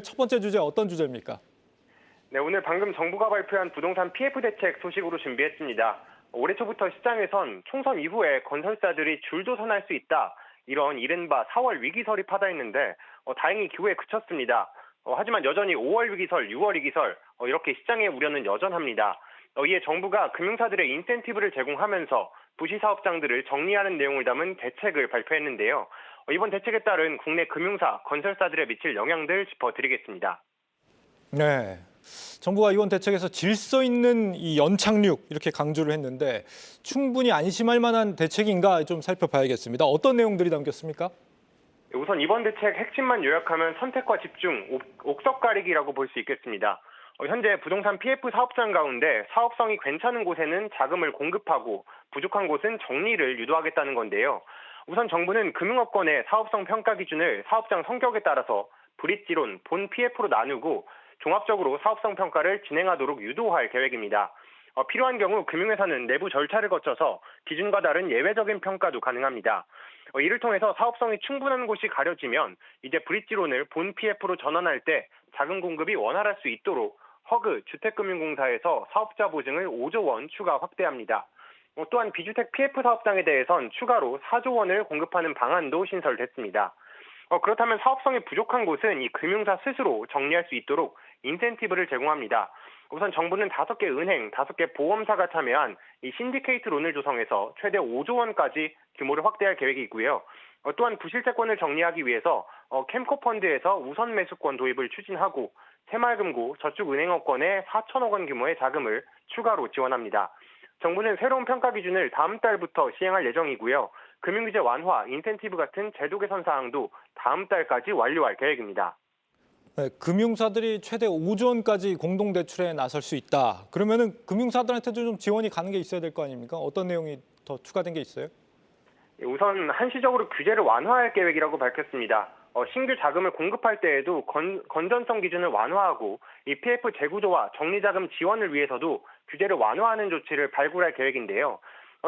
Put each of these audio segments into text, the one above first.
첫 번째 주제 어떤 주제입니까? 네, 오늘 방금 정부가 발표한 부동산 PF 대책 소식으로 준비했습니다. 올해 초부터 시장에선 총선 이후에 건설사들이 줄도선할 수 있다. 이런 이른바 4월 위기설이 파다했는데 다행히 기후에 그쳤습니다. 하지만 여전히 5월 위기설, 6월 위기설 이렇게 시장의 우려는 여전합니다. 이에 정부가 금융사들의 인센티브를 제공하면서 부실 사업장들을 정리하는 내용을 담은 대책을 발표했는데요. 이번 대책에 따른 국내 금융사, 건설사들에 미칠 영향들 짚어드리겠습니다. 네. 정부가 이번 대책에서 질서 있는 이 연착륙 이렇게 강조를 했는데 충분히 안심할 만한 대책인가 좀 살펴봐야겠습니다. 어떤 내용들이 담겼습니까? 우선 이번 대책 핵심만 요약하면 선택과 집중, 옥석 가리기라고 볼 수 있겠습니다. 현재 부동산 PF 사업장 가운데 사업성이 괜찮은 곳에는 자금을 공급하고 부족한 곳은 정리를 유도하겠다는 건데요. 우선 정부는 금융업권의 사업성 평가 기준을 사업장 성격에 따라서 브릿지론, 본 PF로 나누고 종합적으로 사업성 평가를 진행하도록 유도할 계획입니다. 필요한 경우 금융회사는 내부 절차를 거쳐서 기준과 다른 예외적인 평가도 가능합니다. 이를 통해서 사업성이 충분한 곳이 가려지면 이제 브릿지론을 본 PF로 전환할 때 자금 공급이 원활할 수 있도록 허그 주택금융공사에서 사업자 보증을 5조 원 추가 확대합니다. 또한 비주택 PF 사업장에 대해선 추가로 4조 원을 공급하는 방안도 신설됐습니다. 그렇다면 사업성이 부족한 곳은 이 금융사 스스로 정리할 수 있도록 인센티브를 제공합니다. 우선 정부는 5개 은행, 5개 보험사가 참여한 이 신디케이트 론을 조성해서 최대 5조 원까지 규모를 확대할 계획이고요. 또한 부실채권을 정리하기 위해서 캠코 펀드에서 우선 매수권 도입을 추진하고 새마을금고 저축은행업권에 4천억 원 규모의 자금을 추가로 지원합니다. 정부는 새로운 평가 기준을 다음 달부터 시행할 예정이고요. 금융규제 완화, 인센티브 같은 제도 개선 사항도 다음 달까지 완료할 계획입니다. 네, 금융사들이 최대 5조 원까지 공동 대출에 나설 수 있다. 그러면은 금융사들한테도 좀 지원이 가는 게 있어야 될 거 아닙니까? 어떤 내용이 더 추가된 게 있어요? 우선 한시적으로 규제를 완화할 계획이라고 밝혔습니다. 신규 자금을 공급할 때에도 건전성 기준을 완화하고 이 PF 재구조와 정리자금 지원을 위해서도 규제를 완화하는 조치를 발굴할 계획인데요.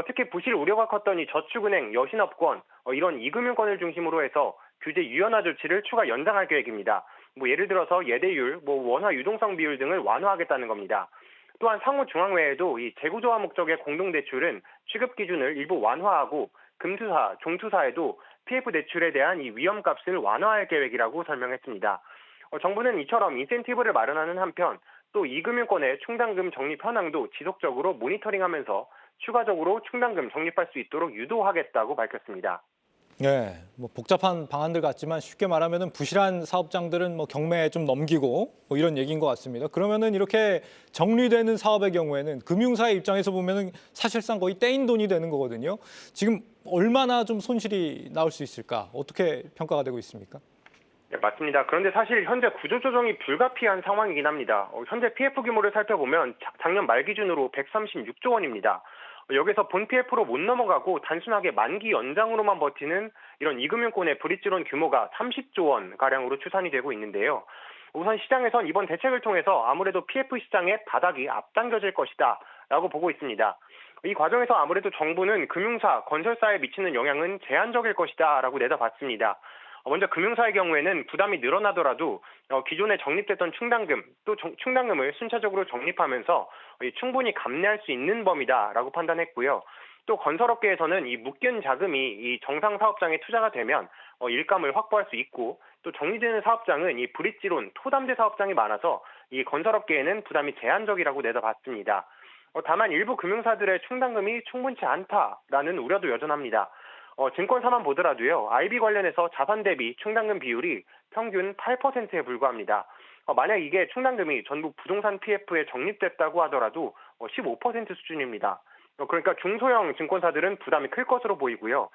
특히 부실 우려가 컸던 이 저축은행, 여신업권 이런 이금융권을 중심으로 해서 규제 유연화 조치를 추가 연장할 계획입니다. 예를 들어서 예대율, 원화 유동성 비율 등을 완화하겠다는 겁니다. 또한 상호 중앙회에도 이 재구조화 목적의 공동대출은 취급 기준을 일부 완화하고 금투사, 종투사에도 PF 대출에 대한 이 위험값을 완화할 계획이라고 설명했습니다. 정부는 이처럼 인센티브를 마련하는 한편 또 이금융권의 충당금 적립 현황도 지속적으로 모니터링하면서 추가적으로 충당금 적립할 수 있도록 유도하겠다고 밝혔습니다. 네, 복잡한 방안들 같지만 쉽게 말하면은 부실한 사업장들은 경매에 좀 넘기고 이런 얘기인 것 같습니다. 그러면은 이렇게 정리되는 사업의 경우에는 금융사의 입장에서 보면은 사실상 거의 떼인 돈이 되는 거거든요. 지금 얼마나 좀 손실이 나올 수 있을까? 어떻게 평가가 되고 있습니까? 네, 맞습니다. 그런데 사실 현재 구조조정이 불가피한 상황이긴 합니다. 현재 PF 규모를 살펴보면 작년 말 기준으로 136조 원입니다. 여기서 본 PF로 못 넘어가고 단순하게 만기 연장으로만 버티는 이런 이금융권의 브릿지론 규모가 30조 원 가량으로 추산이 되고 있는데요. 우선 시장에선 이번 대책을 통해서 아무래도 PF 시장의 바닥이 앞당겨질 것이다라고 보고 있습니다. 이 과정에서 아무래도 정부는 금융사, 건설사에 미치는 영향은 제한적일 것이다라고 내다봤습니다. 먼저 금융사의 경우에는 부담이 늘어나더라도 기존에 적립됐던 충당금, 또 충당금을 순차적으로 적립하면서 충분히 감내할 수 있는 범위다라고 판단했고요. 또 건설업계에서는 이 묶인 자금이 이 정상 사업장에 투자가 되면 일감을 확보할 수 있고 또 정리되는 사업장은 이 브릿지론, 토담제 사업장이 많아서 이 건설업계에는 부담이 제한적이라고 내다봤습니다. 다만 일부 금융사들의 충당금이 충분치 않다라는 우려도 여전합니다. 증권사만 보더라도요, IB 관련해서 자산 대비 충당금 비율이 평균 8%에 불과합니다. 만약 이게 충당금이 전부 부동산 PF에 적립됐다고 하더라도 15% 수준입니다. 그러니까 중소형 증권사들은 부담이 클 것으로 보이고요.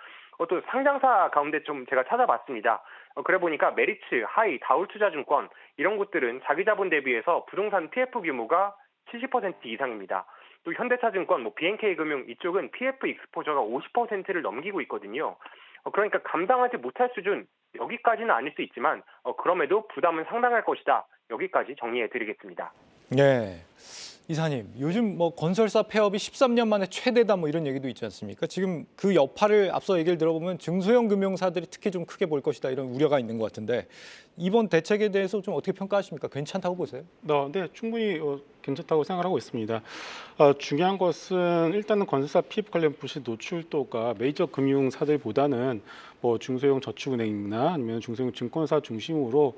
또 상장사 가운데 좀 제가 찾아봤습니다. 그래 보니까 메리츠, 하이, 다울투자증권 이런 곳들은 자기 자본 대비해서 부동산 PF 규모가 70% 이상입니다. 또 현대차증권, BNK금융 이쪽은 PF 익스포저가 50%를 넘기고 있거든요. 그러니까 감당하지 못할 수준 여기까지는 아닐 수 있지만 그럼에도 부담은 상당할 것이다. 여기까지 정리해드리겠습니다. 네. 이사님, 요즘 뭐 건설사 폐업이 13년 만에 최대다 뭐 이런 얘기도 있지 않습니까? 지금 그 여파를 앞서 얘기를 들어보면 중소형 금융사들이 특히 좀 크게 볼 것이다 이런 우려가 있는 것 같은데 이번 대책에 대해서 좀 어떻게 평가하십니까? 괜찮다고 보세요? 네, 충분히 괜찮다고 생각하고 있습니다. 중요한 것은 일단은 건설사 피입 관련 부실 노출도가 메이저 금융사들보다는 뭐 중소형 저축은행이나 아니면 중소형 증권사 중심으로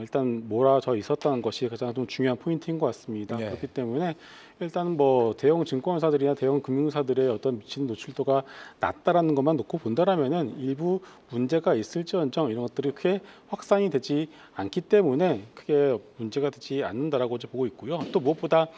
일단 몰아져 있었다는 것이 가장 좀 중요한 포인트인 것 같습니다. 네. 그렇기 때문에 일단 뭐 대형 증권사들이나 대형 금융사들의 어떤 미친 노출도가 낮다라는 것만 놓고 본다라면은 일부 문제가 있을지언정 이런 것들이 크게 확산이 되지 않기 때문에 크게 문제가 되지 않는다라고 이제 보고 있고요. 또 무엇보다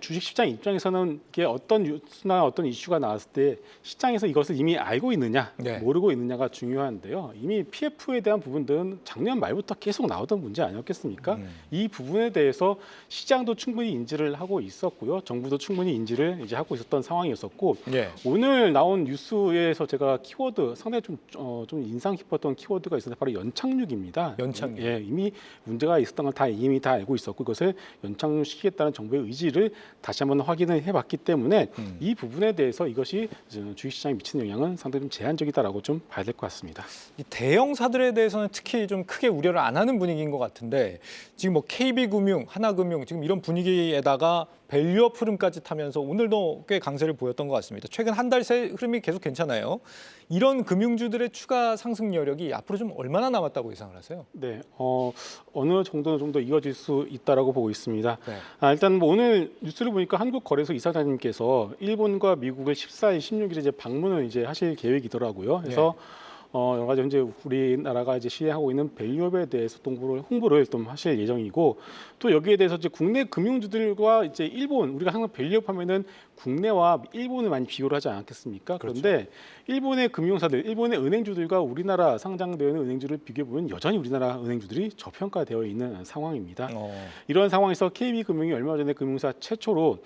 주식시장 입장에서는 이게 어떤 뉴스나 어떤 이슈가 나왔을 때 시장에서 이것을 이미 알고 있느냐, 네. 모르고 있느냐가 중요한데요. 이미 PF에 대한 부분들은 작년 말부터 계속 나오던 문제 아니었겠습니까? 이 부분에 대해서 시장도 충분히 인지를 하고 있었고요. 정부도 충분히 인지를 이제 하고 있었던 상황이었었고 예. 오늘 나온 뉴스에서 제가 키워드 상당히 좀 인상 깊었던 키워드가 있었는데 바로 연착륙입니다. 연착륙. 예, 이미 문제가 있었던 걸 이미 다 알고 있었고 그것을 연착륙시키겠다는 정부의 의지를 다시 한번 확인을 해봤기 때문에 이 부분에 대해서 이것이 주식시장에 미치는 영향은 상당히 좀 제한적이다라고 좀 봐야 될 것 같습니다. 이 대형사들에 대해서는 특히 좀 크게 우려를 안 하는 분위기인 것 같은데 지금 뭐 KB금융, 하나금융 지금 이런 분위기에다가 밸류업 흐름까지 타면서 오늘도 꽤 강세를 보였던 것 같습니다. 최근 한 달 새 흐름이 계속 괜찮아요. 이런 금융주들의 추가 상승 여력이 앞으로 좀 얼마나 남았다고 예상을 하세요? 네, 어느 정도는 좀 더 이어질 수 있다라고 보고 있습니다. 네. 일단 뭐 오늘 뉴스를 보니까 한국거래소 이사장님께서 일본과 미국을 14일, 16일 이제 방문을 이제 하실 계획이더라고요. 그래서 여러 가지 현재 우리나라가 이제 시행하고 있는 밸류업에 대해서 홍보를 좀 하실 예정이고 또 여기에 대해서 이제 국내 금융주들과 이제 일본 우리가 항상 밸류업 하면은 국내와 일본을 많이 비교를 하지 않겠습니까? 그런데 일본의 금융사들, 일본의 은행주들과 우리나라 상장되어 있는 은행주를 비교해 보면 여전히 우리나라 은행주들이 저평가되어 있는 상황입니다. 이런 상황에서 KB금융이 얼마 전에 금융사 최초로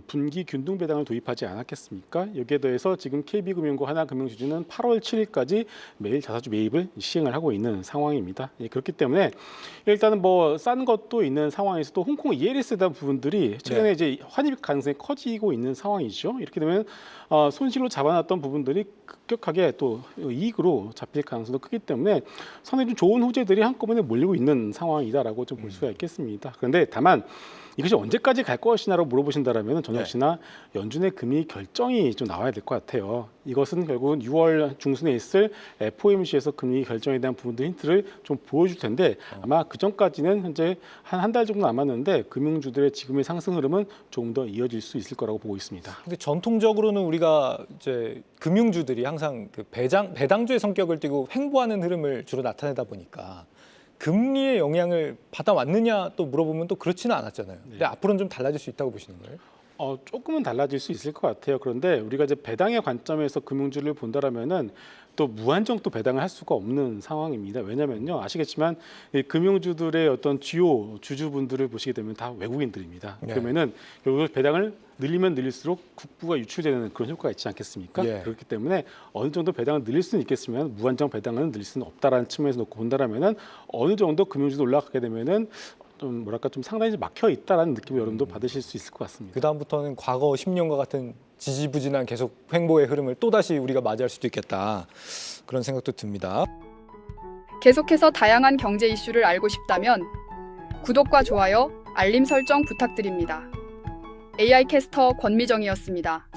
분기 균등 배당을 도입하지 않았겠습니까? 여기에 대해서 지금 KB금융과 하나금융주주는 8월 7일까지 매일 자사주 매입을 시행을 하고 있는 상황입니다. 그렇기 때문에 일단은 뭐 싼 것도 있는 상황에서 또 홍콩 ELS에 대한 부분들이 최근에 이제 환입 가능성이 커지고 있는 상황이죠. 이렇게 되면 손실로 잡아놨던 부분들이 급격하게 또 이익으로 잡힐 가능성도 크기 때문에 상당히 좀 좋은 호재들이 한꺼번에 몰리고 있는 상황이다라고 좀 볼 수가 있겠습니다. 그런데 다만 이것이 언제까지 갈 것이냐라고 물어보신다라면 저는 역시나 연준의 금리 결정이 좀 나와야 될 것 같아요. 이것은 결국은 6월 중순에 있을 FOMC에서 금리 결정에 대한 부분들 힌트를 좀 보여줄 텐데 아마 그 전까지는 현재 한 달 정도 남았는데 금융주들의 지금의 상승 흐름은 조금 더 이어질 수 있을 거라고 보고 있습니다. 근데 전통적으로는 우리가 이제 금융주들이 항상 그 배당주의 성격을 띠고 횡보하는 흐름을 주로 나타내다 보니까 금리의 영향을 받아왔느냐 또 물어보면 또 그렇지는 않았잖아요. 근데 앞으로는 좀 달라질 수 있다고 보시는 거예요? 조금은 달라질 수 있을 것 같아요. 그런데 우리가 이제 배당의 관점에서 금융주를 본다라면은 또 무한정 또 배당을 할 수가 없는 상황입니다. 왜냐면요, 아시겠지만 이 금융주들의 어떤 주요 주주분들을 보시게 되면 다 외국인들입니다. 네. 그러면은 결국 배당을 늘리면 늘릴수록 국부가 유출되는 그런 효과가 있지 않겠습니까? 예. 그렇기 때문에 어느 정도 배당을 늘릴 수는 있겠지만 무한정 배당을 늘릴 수는 없다라는 측면에서 놓고 본다라면은 어느 정도 금융주도 올라가게 되면은 좀 뭐랄까 좀 상당히 막혀 있다라는 느낌을 여러분도 받으실 수 있을 것 같습니다. 그 다음부터는 과거 10년과 같은 지지부진한 계속 횡보의 흐름을 또다시 우리가 맞이할 수도 있겠다. 그런 생각도 듭니다. 계속해서 다양한 경제 이슈를 알고 싶다면 구독과 좋아요, 알림 설정 부탁드립니다. AI 캐스터 권미정이었습니다.